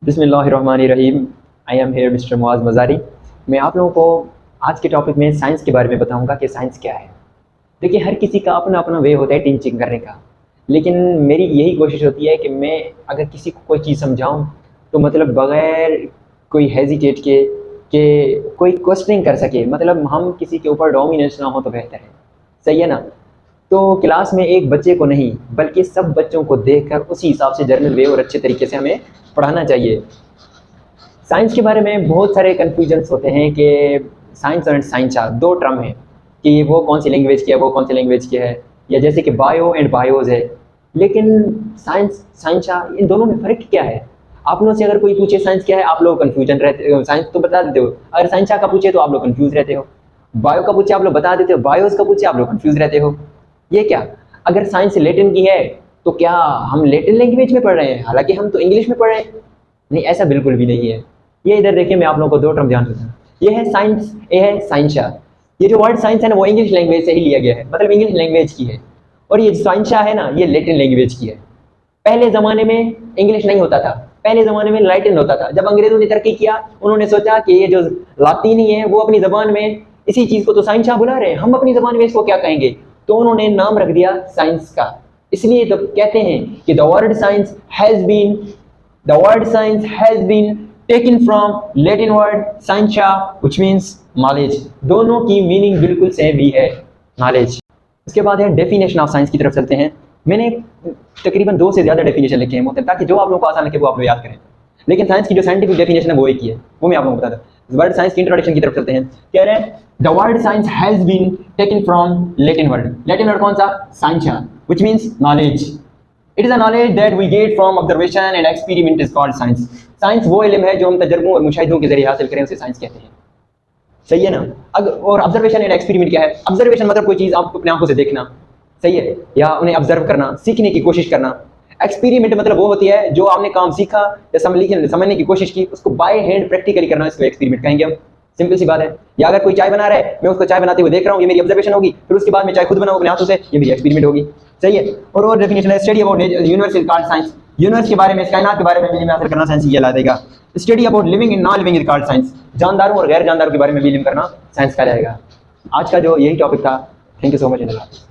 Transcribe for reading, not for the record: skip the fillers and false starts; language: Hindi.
बिस्मिल्लाहिर्रहमानिर्रहीम। I am here mister Muaz Mazari. मैं आप लोगों को आज के टॉपिक में साइंस के बारे में बताऊंगा कि साइंस क्या है। देखिए, हर किसी का अपना अपना वे होता है टीचिंग करने का, लेकिन मेरी यही कोशिश होती है कि मैं अगर किसी को कोई चीज़ समझाऊं तो मतलब बग़ैर कोई हेजिटेट के कि कोई क्वेश्चनिंग कर सके, मतलब हम किसी के ऊपर डोमिनेंस ना हो तो बेहतर है। सही है ना? तो क्लास में एक बच्चे को नहीं बल्कि सब बच्चों को देखकर उसी हिसाब से जर्नल वे और अच्छे तरीके से हमें पढ़ाना चाहिए। साइंस के बारे में बहुत सारे कन्फ्यूजन्स होते हैं कि साइंस और साइंसा दो टर्म हैं कि वो कौन सी लैंग्वेज की है, वो कौन सी लैंग्वेज की है, या जैसे कि बायो एंड बायोज है। लेकिन साइंस साइंसा इन दोनों में फ़र्क क्या है? आप लोगों से अगर कोई पूछे साइंस क्या है, आप लोग कन्फ्यूजन रहते हो, साइंस तो बता देते हो। अगर साइंसा का पूछे तो आप लोग कन्फ्यूज़ रहते हो। बायो का पूछे आप लोग बता देते हो, बायोज का पूछे आप लोग कन्फ्यूज़ रहते हो। ये क्या? अगर साइंस लैटिन की है तो क्या हम लैटिन लैंग्वेज में पढ़ रहे हैं, हालांकि हम तो इंग्लिश में पढ़ रहे हैं? नहीं, ऐसा बिल्कुल भी नहीं है। ये इधर देखिए, मैं आप लोगों को दो टर्म ध्यान दूँ। ये है साइंस, ये है साइंसा। ये जो वर्ड साइंस है ना, वो इंग्लिश लैंग्वेज से ही लिया गया है, मतलब इंग्लिश लैंग्वेज की है। और ये साइंसा है ना, ये लैटिन लैंग्वेज की है। पहले ज़माने में इंग्लिश नहीं होता था, पहले ज़माने में लैटिन होता था। जब अंग्रेज़ों ने तरक्की किया, उन्होंने सोचा कि ये जो लातीनी है वो अपनी ज़बान में इसी चीज़ को तो साइंसा बुला रहे हैं, हम अपनी ज़बान में इसको क्या कहेंगे, तो उन्होंने नाम रख दिया साइंस का। इसलिए तो कहते हैं कि the word science has been taken from Latin word scientia which means knowledge. दोनों की मीनिंग बिल्कुल सेम ही है, नॉलेज। उसके बाद है डेफिनेशन ऑफ साइंस की तरफ चलते हैं। मैंने तकरीबन 2 से ज़्यादा डेफिनेशन लिखे हैं, मतलब ताकि जो आप लोगों को आसान लगे वो आप लोग याद करें। लेकिन साइंस की जो साइंटिफिक डेफिनेशन है वो एक ही है, वो मैं आप लोगों को बता दूं। वर्ड साइंस की इंट्रोडक्शन की तरफ चलते हैं। कह रहे हैं the word science has been taken from Latin word. Latin word कौन सा? Scientia, which means knowledge. It is a knowledge that we get from observation and experiment is called science. Science वो इल्म है जो हम तजर्बों और मुशाहिदों के जरिए हासिल करें, उसे साइंस कहते हैं। सही है ना? और ऑब्जर्वेशन एंड एक्सपेरिमेंट क्या है? ऑब्जर्वेशन मतलब कोई चीज़ आपको अपनी आंखों से देखना, सही है, या उन्हें ऑब्जर्व करना, सीखने की कोशिश करना। एक्सपेरिमेंट मतलब वो होती है जो आपने काम सीखा या समझने की कोशिश की, उसको बाय हैंड प्रैक्टिकली करना, इसको एक्सपेरिमेंट कहेंगे हम। सिंपल सी बात है। या अगर कोई चाय बना रहा है, मैं उसको चाय बनाते हुए देख रहा हूँ, ये मेरी ऑब्जर्वेशन होगी। फिर उसके बाद मैं चाय खुद बनाऊँ अपने हाथों से, ये मेरी एक्सपेरिमेंट होगी। सही है। और डेफिनेशन है study about universe is called science. Universe के बारे में, कायनात के बारे में इल्म हासिल करना साइंस ही कहलाएगा। Study about living and non living is called science. जानदारों और गैर जानदारों के बारे में भी इल्म करना साइंस कहलाएगा। आज का जो यही टॉपिक था। Thank you so much.